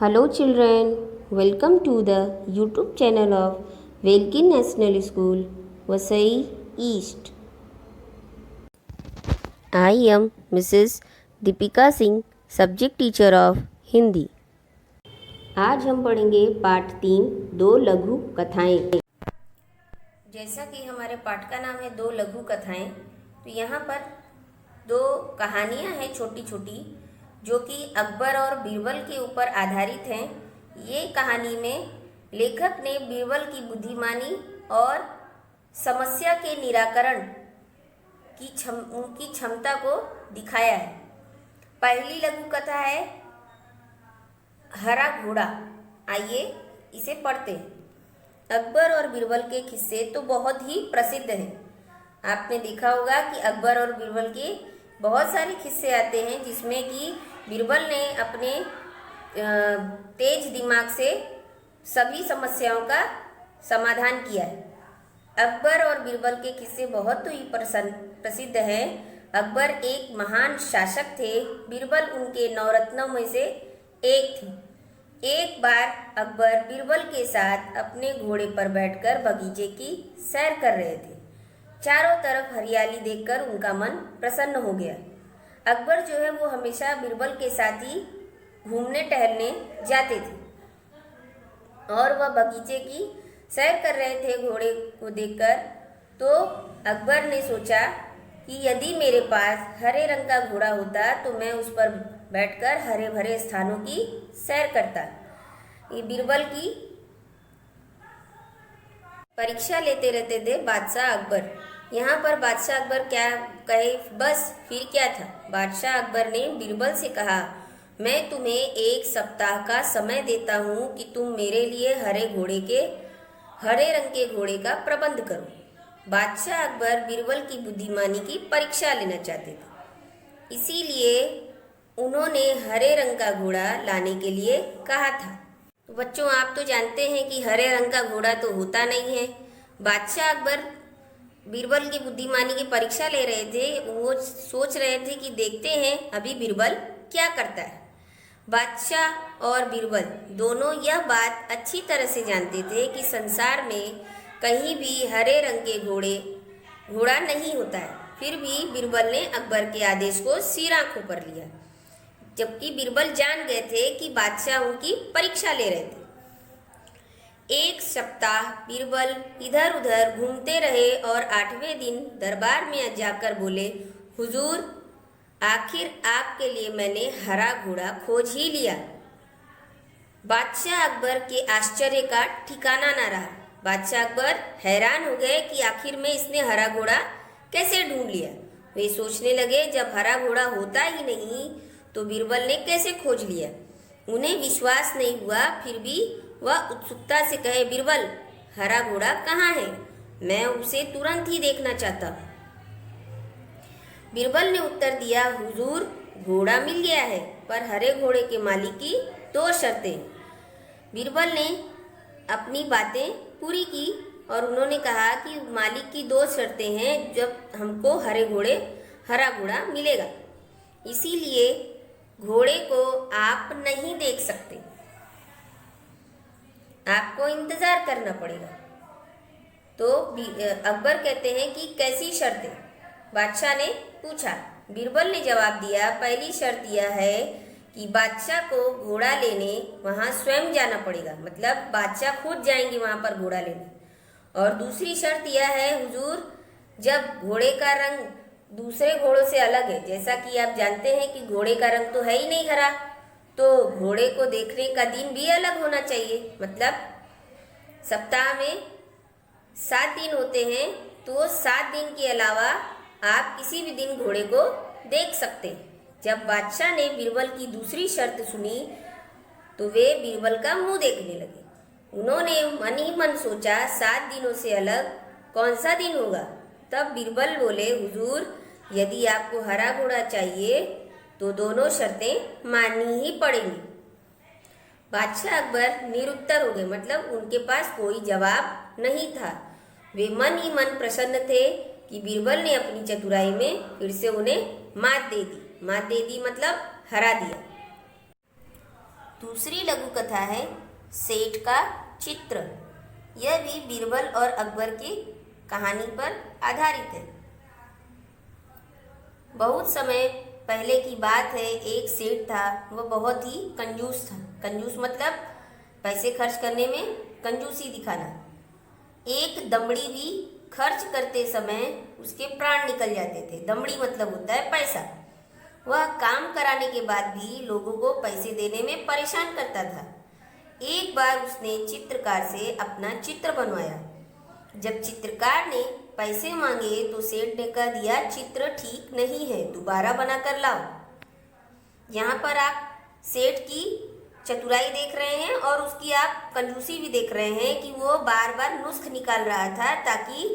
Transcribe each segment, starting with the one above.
Hello children, welcome to the YouTube channel of Velkin National School, Vasai East. I am Mrs. Deepika Singh, subject teacher of Hindi. आज हम पढ़ेंगे पाठ 3 दो लघु कथाएं। जैसा कि हमारे पाठ का नाम है दो लघु कथाएं, तो यहाँ पर दो कहानियाँ हैं छोटी छोटी जो कि अकबर और बीरबल के ऊपर आधारित हैं। ये कहानी में लेखक ने बीरबल की बुद्धिमानी और समस्या के निराकरण की उनकी क्षमता को दिखाया है। पहली लघु कथा है हरा घोड़ा। आइए इसे पढ़ते हैं। अकबर और बीरबल के किस्से तो बहुत ही प्रसिद्ध हैं। आपने देखा होगा कि अकबर और बीरबल के बहुत सारे किस्से आते हैं जिसमें कि बीरबल ने अपने तेज दिमाग से सभी समस्याओं का समाधान किया है। अकबर और बीरबल के किस्से बहुत ही प्रसिद्ध हैं। अकबर एक महान शासक थे, बीरबल उनके नवरत्नों में से एक थे। एक बार अकबर बीरबल के साथ अपने घोड़े पर बैठकर बगीचे की सैर कर रहे थे। चारों तरफ हरियाली देखकर उनका मन प्रसन्न हो गया। अकबर जो है वो हमेशा बीरबल के साथ ही घूमने टहलने जाते थे और वह बगीचे की सैर कर रहे थे घोड़े को देखकर। तो अकबर ने सोचा कि यदि मेरे पास हरे रंग का घोड़ा होता तो मैं उस पर बैठकर हरे भरे स्थानों की सैर करता। ये बीरबल की परीक्षा लेते रहते थे बादशाह अकबर। यहाँ पर बादशाह अकबर क्या कहे, बस फिर क्या था। बादशाह अकबर ने बीरबल से कहा, मैं तुम्हें 1 सप्ताह का समय देता हूँ कि तुम मेरे लिए हरे रंग के घोड़े का प्रबंध करो। बादशाह अकबर बीरबल की बुद्धिमानी की परीक्षा लेना चाहते थे, इसीलिए उन्होंने हरे रंग का घोड़ा लाने के लिए कहा था। तो बच्चों, आप तो जानते हैं कि हरे रंग का घोड़ा तो होता नहीं है। बादशाह अकबर बीरबल की बुद्धिमानी की परीक्षा ले रहे थे। वो सोच रहे थे कि देखते हैं अभी बीरबल क्या करता है। बादशाह और बीरबल दोनों यह बात अच्छी तरह से जानते थे कि संसार में कहीं भी हरे रंग के घोड़ा नहीं होता है। फिर भी बीरबल ने अकबर के आदेश को सिर आंखों पर लिया, जबकि बीरबल जान गए थे कि बादशाह उनकी परीक्षा ले रहे थे। 1 सप्ताह बीरबल इधर उधर घूमते रहे और 8वें दिन दरबार में जाकर बोले, हुजूर, आखिर आपके लिए मैंने हरा घोड़ा खोज ही लिया। बादशाह अकबर के आश्चर्य का ठिकाना न रहा। बादशाह अकबर हैरान हो गए कि आखिर में इसने हरा घोड़ा कैसे ढूंढ लिया। वे सोचने लगे, जब हरा घोड़ा होता ही नहीं तो बीरबल ने कैसे खोज लिया। उन्हें विश्वास नहीं हुआ। फिर भी वह उत्सुकता से कहे, बीरबल, हरा घोड़ा कहाँ है? मैं उसे तुरंत ही देखना चाहता हूँ। बीरबल ने उत्तर दिया, हुजूर, घोड़ा मिल गया है, पर हरे घोड़े के मालिक की 2 शर्तें। बीरबल ने अपनी बातें पूरी की और उन्होंने कहा कि मालिक की 2 शर्तें हैं, जब हमको हरा घोड़ा मिलेगा। इसीलिए घोड़े को आप नहीं देख सकते, आपको इंतजार करना पड़ेगा। तो अकबर कहते हैं कि कैसी शर्तें? बादशाह ने पूछा। बीरबल ने जवाब दिया, पहली शर्त यह है कि बादशाह को घोड़ा लेने वहां स्वयं जाना पड़ेगा, मतलब बादशाह खुद जाएंगे वहां पर घोड़ा लेने। और दूसरी शर्त यह है, हुजूर, जब घोड़े का रंग दूसरे घोड़ों से अलग है, जैसा कि आप जानते हैं कि घोड़े का रंग तो है ही नहीं हरा, तो घोड़े को देखने का दिन भी अलग होना चाहिए। मतलब सप्ताह में 7 दिन होते हैं, तो 7 दिन के अलावा आप किसी भी दिन घोड़े को देख सकते हैं। जब बादशाह ने बीरबल की दूसरी शर्त सुनी तो वे बीरबल का मुंह देखने लगे। उन्होंने मन ही मन सोचा, 7 दिनों से अलग कौन सा दिन होगा। तब बीरबल बोले, हुजूर, यदि आपको हरा घोड़ा चाहिए तो दोनों शर्तें माननी ही पड़ेंगी। बादशाह अकबर निरुत्तर हो गए, मतलब उनके पास कोई जवाब नहीं था। वे मन ही मन प्रसन्न थे कि बीरबल ने अपनी चतुराई में फिर से उन्हें मात दे दी मतलब हरा दिया। दूसरी लघु कथा है सेठ का चित्र। यह भी बीरबल और अकबर की कहानी पर आधारित है। बहुत समय पहले की बात है, एक सेठ था। वह बहुत ही कंजूस था। कंजूस मतलब पैसे खर्च करने में कंजूसी दिखाना। एक दमड़ी भी खर्च करते समय उसके प्राण निकल जाते थे। दमड़ी मतलब होता है पैसा। वह काम कराने के बाद भी लोगों को पैसे देने में परेशान करता था। एक बार उसने चित्रकार से अपना चित्र बनवाया। जब चित्रकार ने पैसे मांगे तो सेठ ने कह दिया, चित्र ठीक नहीं है, दोबारा बना कर लाओ। यहाँ पर आप सेठ की चतुराई देख रहे हैं और उसकी आप कंजूसी भी देख रहे हैं कि वो बार बार नुस्ख निकाल रहा था ताकि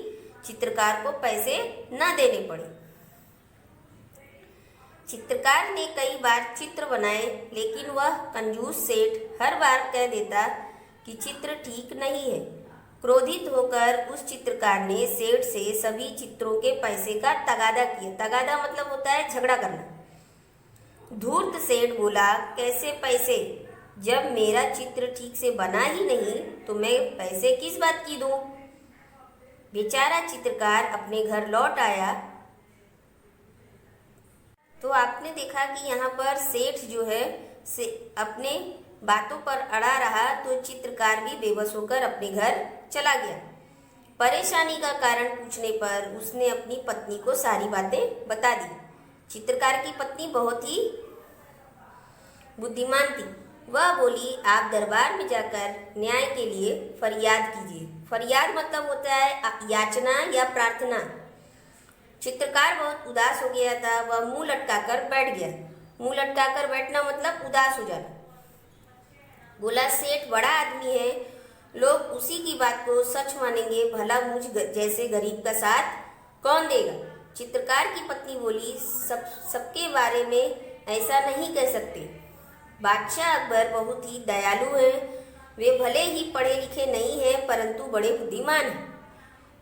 चित्रकार को पैसे न देने पड़े। चित्रकार ने कई बार चित्र बनाए, लेकिन वह कंजूस सेठ हर बार कह देता कि चित्र ठीक नहीं है। क्रोधित होकर उस चित्रकार ने सेठ से सभी चित्रों के पैसे का तगादा किया। तगादा मतलब होता है झगड़ा करना। धूर्त सेठ बोला, कैसे पैसे? जब मेरा चित्र ठीक से बना ही नहीं तो मैं पैसे किस बात की दूं? बेचारा चित्रकार अपने घर लौट आया तो आपने देखा कि यहाँ पर सेठ जो है से अपने बातों पर अड़ा रहा, तो चित्रकार भी बेबस होकर अपने घर चला गया। परेशानी का कारण पूछने पर उसने अपनी पत्नी को सारी बातें बता दी। चित्रकार की पत्नी बहुत ही बुद्धिमान थी। वह बोली, आप दरबार में जाकर न्याय के लिए फरियाद कीजिए। फरियाद मतलब होता है याचना या प्रार्थना। चित्रकार बहुत उदास हो गया था। वह मुंह लटकाकर बैठ गया। मुंह लटकाकर बैठना मतलब उदास हो जाना। बोला, सेठ बड़ा आदमी है, लोग उसी की बात को सच मानेंगे, भला मुझ जैसे गरीब का साथ कौन देगा? चित्रकार की पत्नी बोली, सबके बारे में ऐसा नहीं कह सकते। बादशाह अकबर बहुत ही दयालु हैं। वे भले ही पढ़े लिखे नहीं हैं, परंतु बड़े बुद्धिमान हैं।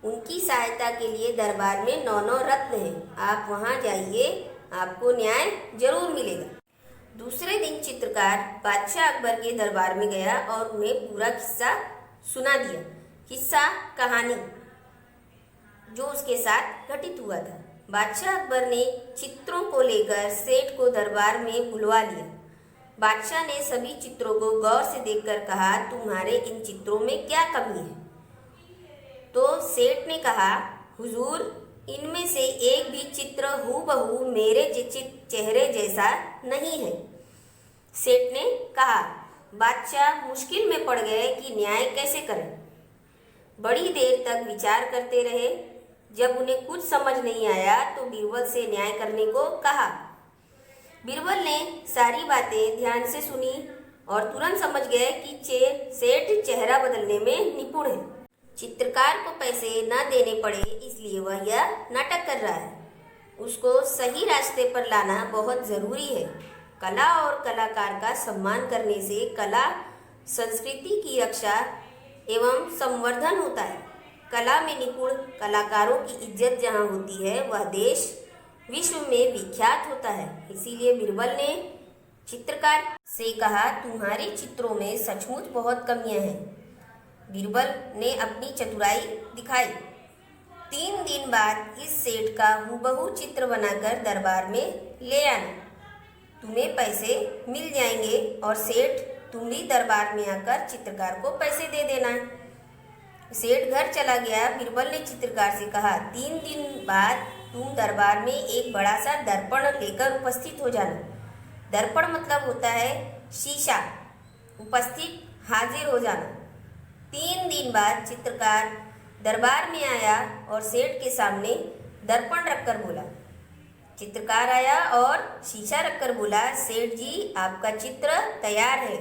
उनकी सहायता के लिए दरबार में 9 रत्न हैं। आप वहां जाइए, आपको न्याय जरूर मिलेगा। दूसरे दिन चित्रकार बादशाह अकबर के दरबार में गया और उन्हें पूरा किस्सा सुना दिया। किस्सा कहानी जो उसके साथ घटित हुआ था। बादशाह अकबर ने चित्रों को लेकर सेठ को दरबार में बुलवा लिया। बादशाह ने सभी चित्रों को गौर से देखकर कहा, तुम्हारे इन चित्रों में क्या कमी है? तो सेठ ने कहा, हुजूर, इनमें से एक भी चित्र हूबहू मेरे चेहरे जैसा नहीं है। सेठ ने कहा। बादशाह मुश्किल में पड़ गए कि न्याय कैसे करें। बड़ी देर तक विचार करते रहे। जब उन्हें कुछ समझ नहीं आया तो बीरबल से न्याय करने को कहा। बीरबल ने सारी बातें ध्यान से सुनी और तुरंत समझ गए कि सेठ चेहरा बदलने में निपुण है। चित्रकार को पैसे न देने पड़े, इसलिए वह यह नाटक कर रहा है। उसको सही रास्ते पर लाना बहुत जरूरी है। कला और कलाकार का सम्मान करने से कला संस्कृति की रक्षा एवं संवर्धन होता है। कला में निपुण कलाकारों की इज्जत जहाँ होती है, वह देश विश्व में विख्यात होता है। इसीलिए बीरबल ने चित्रकार से कहा, तुम्हारे चित्रों में सचमुच बहुत कमियां हैं। बीरबल ने अपनी चतुराई दिखाई। 3 दिन बाद इस सेठ का हूबहू चित्र बनाकर दरबार में ले आना। तुम्हें पैसे मिल जाएंगे और सेठ तुम भी दरबार में आकर चित्रकार को पैसे दे देना। सेठ घर चला गया। बीरबल ने चित्रकार से कहा, 3 दिन बाद तुम दरबार में एक बड़ा सा दर्पण लेकर उपस्थित हो जाना। दर्पण मतलब होता है शीशा। उपस्थित हाजिर हो जाना। 3 दिन बाद चित्रकार दरबार में आया और सेठ के सामने दर्पण रखकर बोला। चित्रकार आया और शीशा रखकर बोला, सेठ जी, आपका चित्र तैयार है।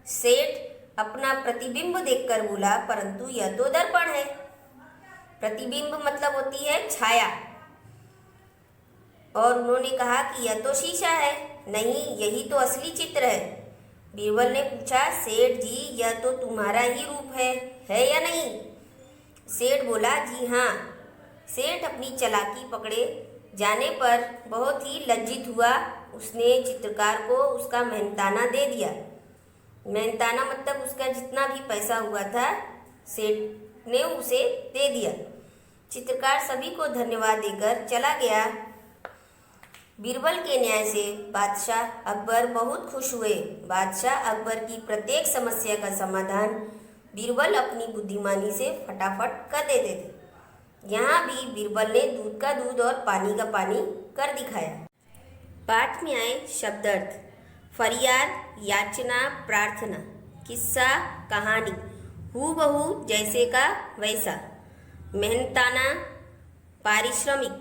सेठ अपना प्रतिबिंब देखकर बोला, परंतु यह तो दर्पण है। प्रतिबिंब मतलब होती है छाया। और उन्होंने कहा कि यह तो शीशा है। नहीं, यही तो असली चित्र है। बीरबल ने पूछा, सेठ जी, यह तो तुम्हारा ही रूप है या नहीं? सेठ बोला, जी हाँ। सेठ अपनी चालाकी पकड़े जाने पर बहुत ही लज्जित हुआ। उसने चित्रकार को उसका मेहनताना दे दिया। मेहनताना मतलब उसका जितना भी पैसा हुआ था सेठ ने उसे दे दिया। चित्रकार सभी को धन्यवाद देकर चला गया। बीरबल के न्याय से बादशाह अकबर बहुत खुश हुए। बादशाह अकबर की प्रत्येक समस्या का समाधान बीरबल अपनी बुद्धिमानी से फटाफट कर देते थे। यहाँ भी बीरबल ने दूध का दूध और पानी का पानी कर दिखाया। पाठ में आए शब्दार्थ: फरियाद, याचना, प्रार्थना। किस्सा, कहानी, हूबहू जैसे का वैसा। मेहनताना, पारिश्रमिक।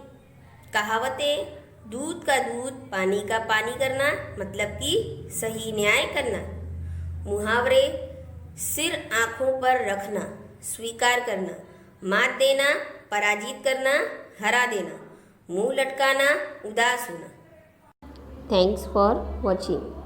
कहावतें: दूध का दूध, पानी का पानी करना मतलब कि सही न्याय करना। मुहावरे: सिर आंखों पर रखना, स्वीकार करना। मात देना, पराजित करना, हरा देना। मुंह लटकाना, उदास होना। Thanks for watching.